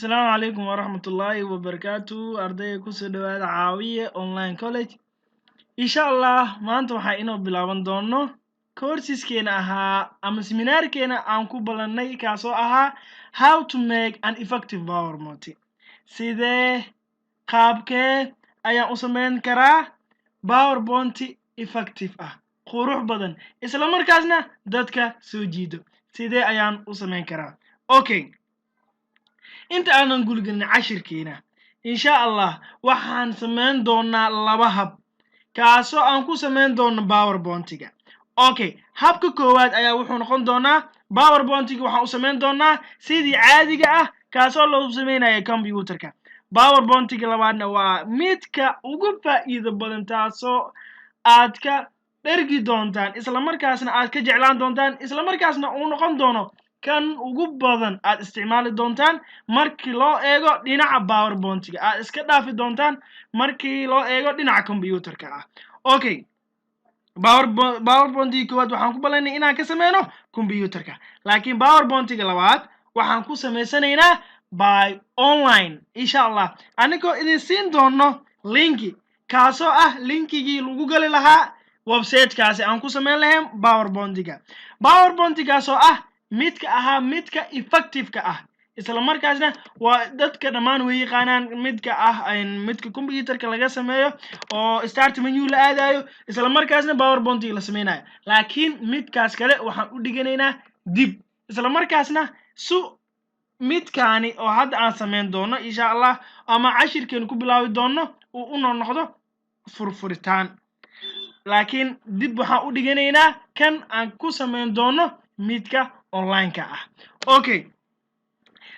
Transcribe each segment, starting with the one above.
السلام عليكم ورحمة الله وبركاته أرضي كسر دواد عاوية أونلاين كوليج إن شاء الله ما أنتم حقينو بلاون دونو كورسيس كينا أها أما سيمينار كينا أنكو بلاني كاسو أها how to make an effective power multi سيدي قابكي أيا أسمين كرا power multi effective قروح بدن إسلام مركزنا دادك سوجيدو سيدي أيان أسمين كرا أوكي inta aanan gulgelin cashirkeena insha Allah waxaan sameyn doonaa laba hab kaasoo aan ku sameyn doono PowerPoint-ga okay habka koowaad ayaa wuxuu noqon doonaa PowerPoint-ga waxaan u sameyn doonaa sidii caadiga kaasoo loo sameeyay computer-ka PowerPoint-ga labaadna waa midka ugu faa'iido badan taasoo aad ka dhergi doontaan isla markaasna aad ka jeclaan doontaan isla markaasna uu noqon doono kan ugu badan aad isticmaali doontaan markii loo eego dhinaca PowerPoint-ga aad iska dhaafi doontaan markii loo eego dhinaca computer-ka okay PowerPoint-ga koowaad waxaan ku ballanay inaan ka sameeyno computer-ka laakiin PowerPoint-ga labaad waxaan ku sameysanaynaa by online insha Allah anigoo idin siin doono linki kaasoo linkigii lagu gali lahaa website-kaasi aan ku sameyn lahayn PowerPoint-ga soo midka effective-ka isla markaasna waa dadka dhamaan way yaqaanaan midka computer-ka laga sameeyo oo start menu la aadayo isla markaasna PowerPoint-ga la sameynayo laakiin midkaas kale waxaan u dhiganaynaa dib isla markaasna midkaani oo hadda aan sameyn doono insha Allah ama cashirkeenu ku bilaawi doono uu u noqdo furfuritaan laakiin dib waxaan u dhiganaynaa kan aan ku sameyn doono midka online-ka okay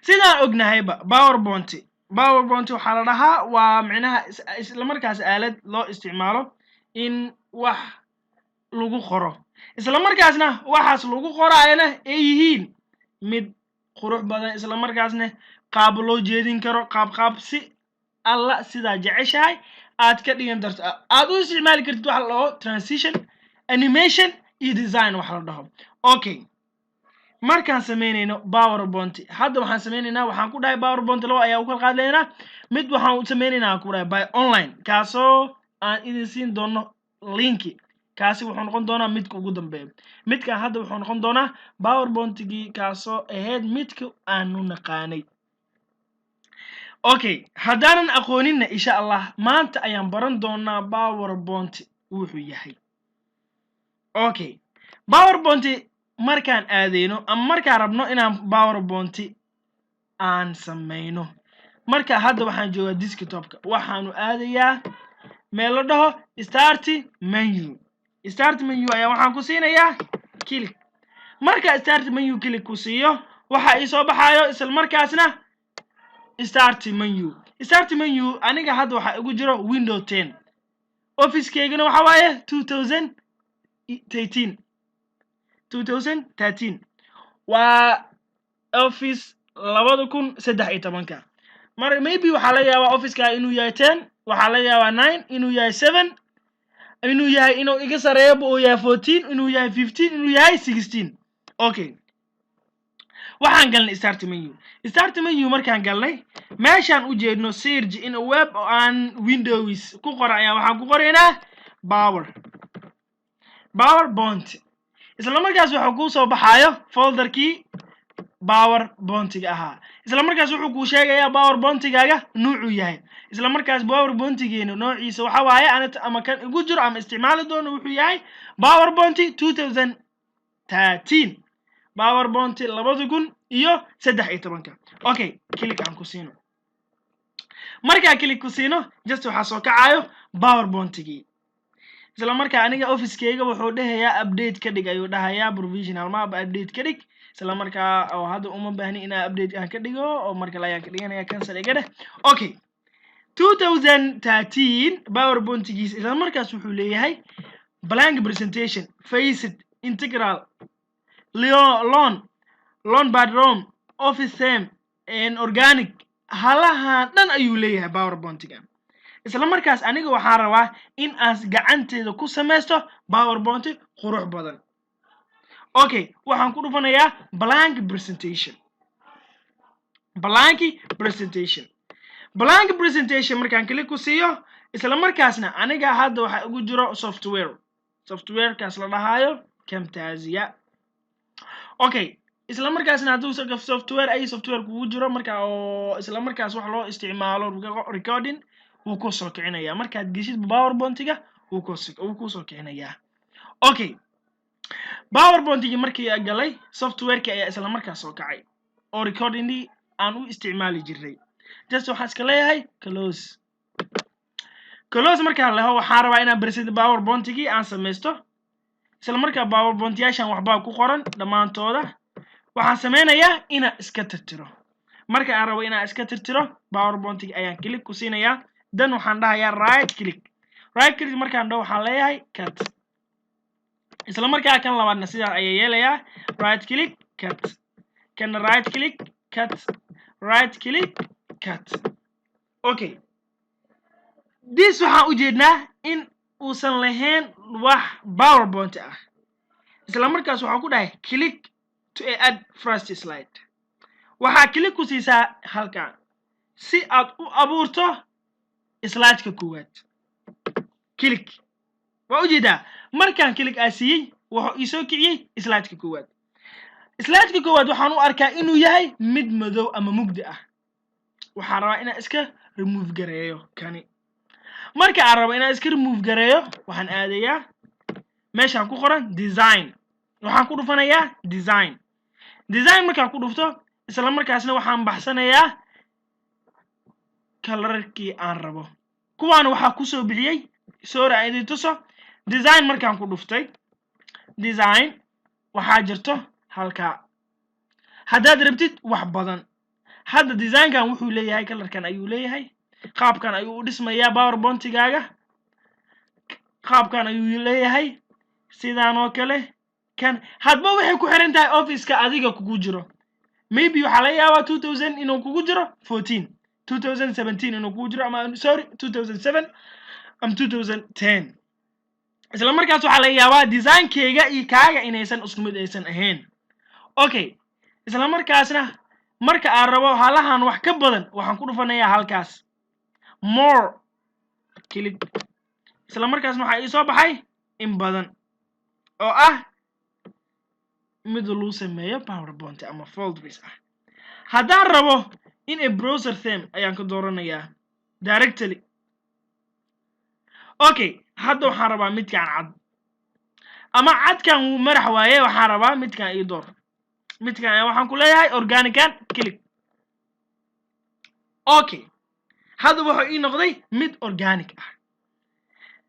sidaan ognahayba PowerPoint waxa la dhahaa waa macnaha isla markaas aalad loo isticmaalo in wax lagu qoro isla markaasna waxaas lagu qoraayna ay yihiin mid qurux badan isla markaasna qaab loo jeedin karo qaab si alla sida jeceshahay aad ka dhigan darto aad u isticmaali kartid wax la transition animation iyo design wax la dhaho okay markaan sameynayno PowerPoint hadda waxaan sameynaynaa waxaan ku dhahay PowerPoint laba ayaa u kala qaadanaynaa mid waxaan u sameynaynaa ku dhahay by online kaasoo aan idin siin doono linki kaasi wuxuu noqon doonaa midka ugu dambeeya midka hadda wuxuu noqon doonaa PowerPoint-gii kaasoo ahayd midka aanu naqaanay okay haddaanan aqooninna insha Allah maanta ayaan baran doonaa PowerPoint wuxuu yahay okay PowerPoint markaan aadeyno ama markaan rabno inaan PowerPoint aan sameyno marka hadda waxaan joogaa desktop-ka waxaanu aadayaa meel la dhaho start menu ayaa waxaan ku siinayaa click marka start menu click ku siiyo waxa ii soo baxayo isla markaasna start menu aniga hadda waxa igu jiro Windows 10 Office-keygana waxa waaye 2013 waa Office 2013 maybe waxa la yaabaa Office-ka inuu yahay 10 waxa la yaabaa 9 inuu yahay 7 inuu yahay inuu iga sareeyo oo yahay 14 inuu yahay 15 inuu yahay 16 okay waxaan galnay start menu markaan galnay meeshaan u jeedno search in a web on Windows ku qoraya waxaan ku qoraynaa PowerPoint isla markaas wuxuu ku soo baxayo folder-kii PowerPoint-ga isla markaas wuxuu ku sheegayaa PowerPoint-gaaga nuucu yahay isla markaas PowerPoint-geena noociisa waxa waaye ama kan ugu jiro ama isticmaali doono wuxuu yahay PowerPoint 2013 PowerPoint 2013 okay click aan ku siino marka click ku siino just waxa soo kacayo PowerPoint-gii isla markaa aniga Office-keyga wuxuu dhahayaa update ka dhig ayuu dhahayaa provisional map update ka dhig isla markaa oo hadda uma baahni inaan update aan ka dhigo oo marka la ayaan ka dhiganaya cancel iga dheh okay 2013 PowerPoint-giisa isla markaas wuxuu leeyahay blank presentation faced integral loan background office theme and organic halaha dhan ayuu leeyahay PowerPoint-ga isla markaas aniga waxaan rabaa in aan gacanteeda ku sameysto PowerPoint qurux badan okay waxaan ku dhufanayaa blank presentation blank presentation markaan click ku siiyo isla markaasna aniga hadda waxa ugu jiro software kaas la dhahayo Camtasia. Okay, isla markaasna hadduu software kugu jiro marka oo isla markaas wax loo isticmaalo recording wuu ku soo kicinaya markaad geshid PowerPoint-ga wuu ku soo kicinaya. Okay, PowerPoint-gi markii ay galay software-ka ayaa isla markaas soo kacay oo recording aan u isticmaali jiray. Just waxaan iska leeyahay close markaan leeyahay waxaan rabaa inaan presentation PowerPoint-gi aan samaysto. isla markaa PowerPoint-yaashan waxba ku qoran dhamaantooda waxaan sameynayaa inaan iska tirtiro. marka aan rabo inaan iska tirtiro PowerPoint-gi ayaan click ku siinayaa, dan waxaan dhahayaa right click markaan dhaho waxaan leeyahay cut. isla markaa kan labaadna sidaa ayaa yeelayaa right click cut, kan right click cut. Okay, this waxaan u jeednaa in uusan lahayn wax PowerPoint ah. isla markaas waxaan ku dhahay click to add first slide. waxaa click ku siisaa halkan si aad u abuurto slide-ka koowaad. click waa u jeedaa markaan click aan siiyey wuxuu isoo kiciyey slide-ka koowaad. slide-ka koowaad waxaan u arkaa inuu yahay mid madow ama mugdi ah. waxaan rabaa inaan iska remove gareeyo kani. marka aan rabo inaan iska remove gareeyo waxaan aadayaa meeshaan ku qoran design, waxaan ku dhufanayaa design markaan ku dhufto isla markaasna waxaan baxsanayaa colorkii aan rabo. kuwaana waxaa ku soo bixiyey aan idin tuso. design markaan ku dhuftay design waxaa jirto halkaa. haddaad rabtid wax badan hadda design-kan wuxuu leeyahay colorkan ayuu leeyahay, qaabkan ayuu u dhismayaa PowerPoint-gaaga, qaabkan ayuu leeyahay sidaan oo kale. kan hadba waxay ku xiran tahay office-ka adiga kugu jiro. maybe waxa laga yaabaa 2000 inuu kugu jiro 14, 2017 inuu kugu jiro ama 2007 ama 2010. isla markaas waxa laga yaabaa design-keyga iyo kaaga inaysan isku mid aysan ahayn. Okay, isla markaasna marka aan rabo halahan wax ka badan waxaan ku dhufanayaa halkaas more click. isla markaasna waxa ii soo baxay in badan oo ah mid lagu sameeyo PowerPoint ama folders ah. haddaan rabo in a browser theme ayaan ka dooranayaa directly. Okay, hadda waxaan rabaa midkaan cad ama cadkan wuu madax waaye, waxaan rabaa midkaan ii door. midkaan waxaan ku leeyahay organican click. Okay, hadda wuxuu ii noqday mid organic ah.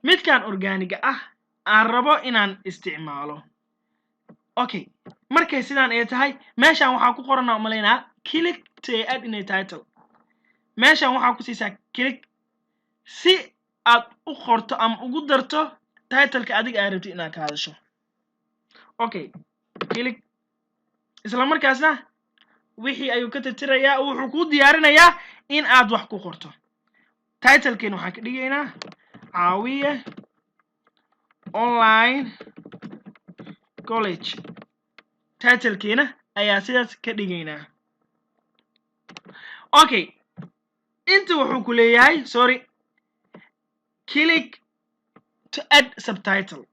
midkaan organic ah aan rabo inaan isticmaalo. Okay, markay sidaan ay tahay meeshaan waxaa ku qoran oo malaynaa click to add in a title. meeshaan waxaa ku siisaa click si aad u qorto ama ugu darto title-ka adiga aad rabtid inaad ka hadasho. Okay, click. isla markaasna wixii ayuu ka tirtirayaa wuxuu ku diyaarinayaa in aad wax ku qorto. title-keena waxaan ka dhigaynaa Caawiye Online College. title-keena ayaa sidaas ka dhigaynaa. Okay, inta wuxuu ku leeyahay click to add subtitle.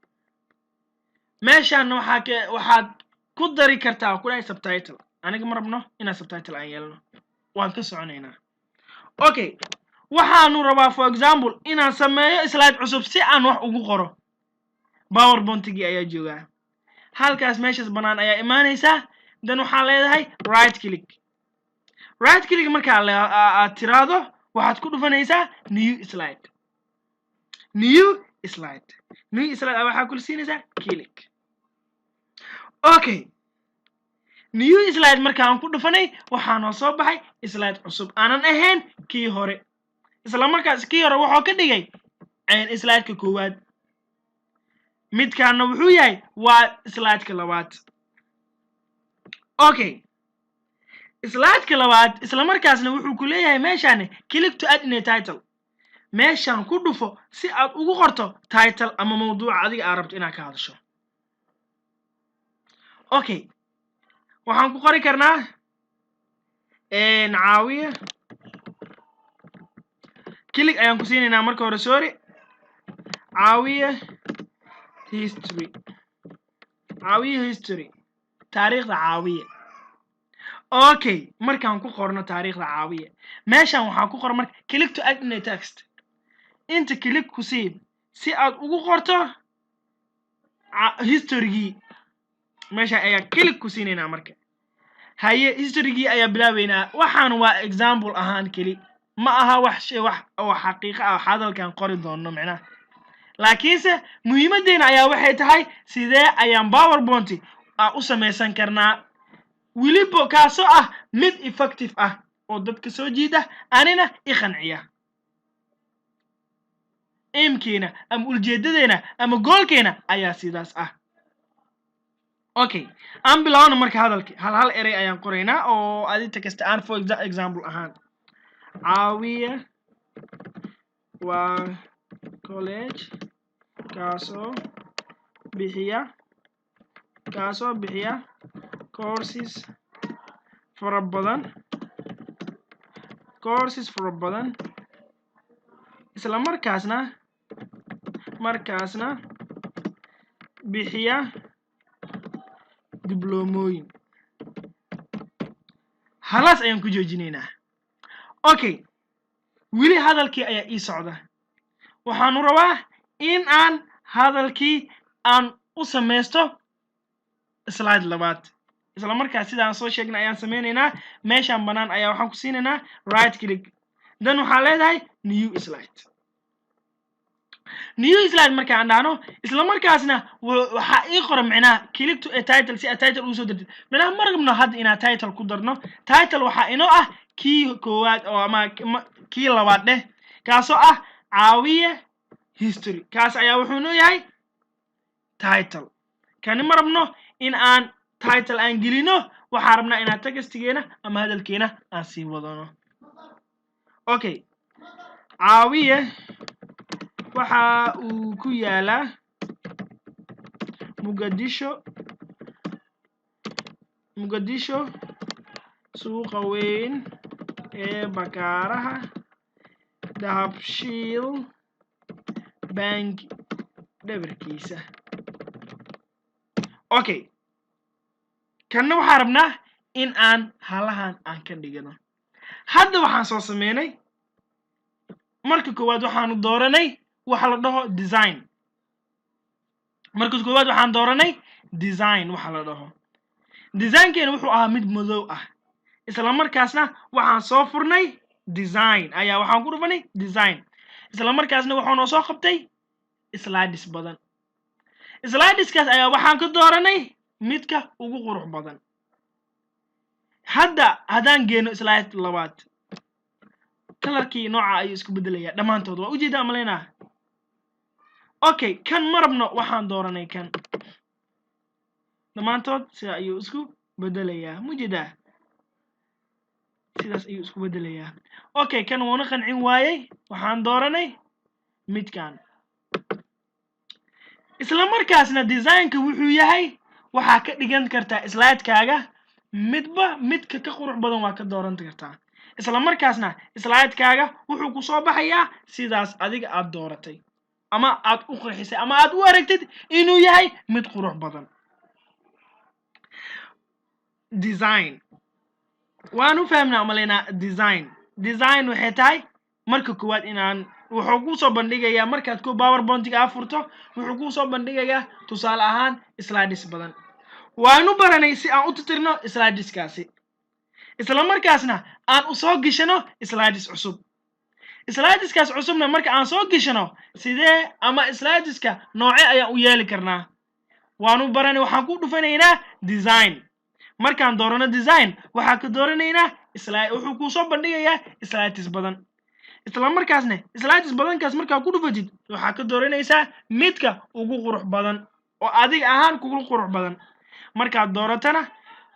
meeshaan waxaad ku dari kartaa ku dhahay subtitle. aniga ma rabno inaan subtitle aan yeelno, waan ka soconaynaa. Okay, waxaanu rabaa for example inaan sameeyo slide cusub si aan wax ugu qoro. PowerPoint-gi ayaa joogaa halkaas, meeshaas banaan ayaa imaanaysaa. dan waxaa leedahay right click markaa aad tiraado waxaad ku dhufanaysaa new slide waxaa ku siinaysaa click. Okay, new slide markaan ku dhufanay waxaa noo soo baxay slide cusub aanan ahayn kii hore. isla markaas kii hore wuxuu ka dhigay slide-ka koowaad, midkaana wuxuu yahay waa slide-ka labaad. Okay, slide-ka labaad isla markaasna wuxuu ku leeyahay meeshaan click to add in a title. meeshaan ku dhufo si aad ugu qorto title ama mawduuca adiga aad rabto inaad ka hadasho. Okay, waxaan ku qori karnaa caawiye click ayaan ku siinaynaa marka hore sorry caawiye history taariikhda caawiye okay markaan ku qorno taariikhda caawiye meeshaan waxaan ku qoran marka click to add in a text inta click ku sii si aad ugu qorto historygii meesha ayaa click ku siinaynaa marka haye historygii ayaa bilaabeynaa waxaan waa example ahaan keli ma aha wax oo xaqiiqo ah hadalkan qori doono macnaha laakiinse muhiimadeena ayaa waxay tahay sidee ayaan PowerPoint u samaysan karnaa wiliba kaasoo ah mid effective ah oo dadka soo jiida anina i qanciya aimkeena ama ujeedadeena ama goolkeena ayaa sidaas ah okay aan bilaawno marka hadalkii hal eray ayaan qoraynaa oo adinta kasta aan for example ahaan caawiye waa college kaasoo bixiya courses fara badan isla markaasna bixiya diblomooyin halas ayaan ku joojinaynaa okay wili hadalkii ayaa ii socda waxaanu rabaa in aan hadalkii aan u samaysto slide labaad isla markaas sidaan soo sheegnay ayaan sameynaynaa meeshaan banaan ayaa waxaan ku siinaynaa right click dan waxaan leedahay new slide markaan dhahno isla markaasna waxa ii qoran macnaha click to a title si title uu soo dirtid macnaha markabno hadda inaan title ku darno title waxa inoo ah kii koowaad oo ama kii labaad kaasoo ah caawiye history kaas ayaa wuxuu noo yahay title kani marabno in aan title aan gelino waxaan rabnaa inaan textigeena ama hadalkeena aan sii wadano okay caawiye waxa uu ku yaalaa muqdisho suuqa weyn ee bakaaraha dahabshiil bank dhabarkiisa okay kanna waxaan rabnaa in aan halahan aan ka dhigano hadda waxaan soo sameynay marka koowaad waxaanu dooranay waxa la dhaho design marka koowaad waxaan dooranay design waxa la dhaho designkeena wuxuu ahaa mid madow ah isla markaasna waxaan soo furnay design ayaa waxaan ku dhufanay design isla markaasna waxaan soo qabtay slides badan slideskaas ayaa waxaan ka dooranay midka ugu qurux badan hadda hadaan geeno slide labaad colorkii nooca ayuu isku bedelayaa dhamaantood waa ujeedaa maleyna okay kan marabno waxaan dooranay kan dhamaantood sida ayuu isku bedelayaa mujeedaa sidaas ayuu isku bedelayaa okay kan waana qancin waayay waxaan dooranay midkan isla markaasna designka wuxuu yahay waxa ka dhigan kartaa slide-kaaga midba midka ka qurux badan waa ka dooran kartaa isla markaasna slide-kaaga wuxuu ku soo baxayaa sidaas adiga aad dooratay ama aad u qurxisay ama aad u aragtid inuu yahay mid qurux badan design waanu fahmnaa maleyna design waxay tahay marka koowaad inaan wuxuu ku soo bandhigayaa markaad ku PowerPoint-ga furto wuxuu ku soo bandhigayaa tusaale ahaan slides badan waanu baranay si aan u tirtirno slideskaasi isla markaasna aan u soo gishano slides cusub slideskaas cusubna marka aan soo gishano sidee ama slideska nooce ayaan u yeeli karnaa waanu baranay waxaan ku dhufanaynaa design markaan doorano design waxaa ka dooranaynaa slide wuxuu ku soo bandhigayaa slides badan isla markaasna slides badankaas markaa ku dhufatid waxaa ka dooranaysaa midka ugu qurux badan oo adiga ahaan kugu qurux badan markaad dooratana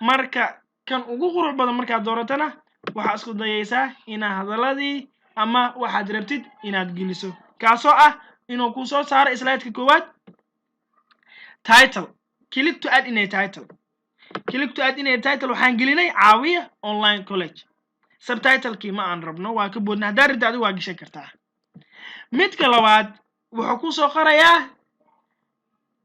marka kan ugu qurux badan markaad dooratana waxaa isku dayaysaa inaad hadaladii ama waxaad rabtid inaad geliso kaasoo ah inuu ku soo saaro slide-ka koowaad title click to add in a title waxaan gelinay caawiye online college subtitle-kii ma aan rabno waa ka boodna haddaad rabtid adigu waa gashan kartaa midka labaad wuxuu ku soo qorayaa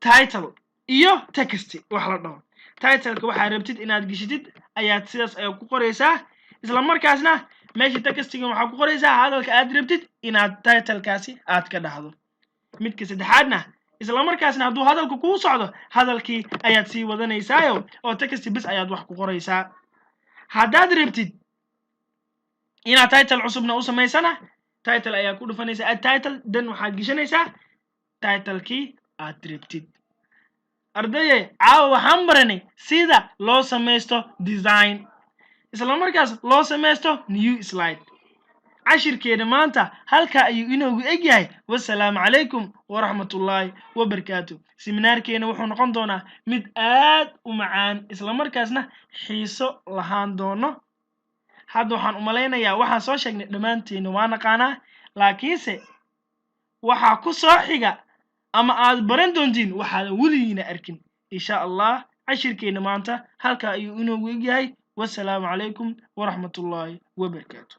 title iyo text wax la dhaho title-ka waxaad rabtid inaad gashitid ayaad sidaas ayaa ku qoraysaa isla markaasna meesha textiga waxaa ku qoraysaa hadalka aad rabtid inaad title-kaasi aad ka dhahdo midka saddexaadna isla markaasna hadduu hadalku kuu socdo hadalkii ayaad sii wadanaysaayo oo text bis ayaad wax ku qoraysaa haddaad rabtid inaad title cusubna u samaysana title ayaa ku dhufanaysaa add title dan waxaad gashanaysaa title-kii aad rabtid ardaye caawa waxaan baranay sida loo samaysto design isla markaas loo samaysto new slide cashirkeena maanta halka ayuu inoogu eg yahay wassalaamu calaykum waraxmatullaahi wabarakaatu seminaarkeena wuxuu noqon doonaa mid aad u macaan isla markaasna xiiso lahaan doono hadda waxaan u malaynayaa waxaan soo sheegnay dhammaanteena waa naqaanaa laakiinse waxaa ku soo xiga ama aad baran doontiin waxaadan weligiina arkin insha allah cashirkeena maanta halka ayuu inoogu eg yahay wassalaamu calaykum waraxmatullaahi wabarakaatu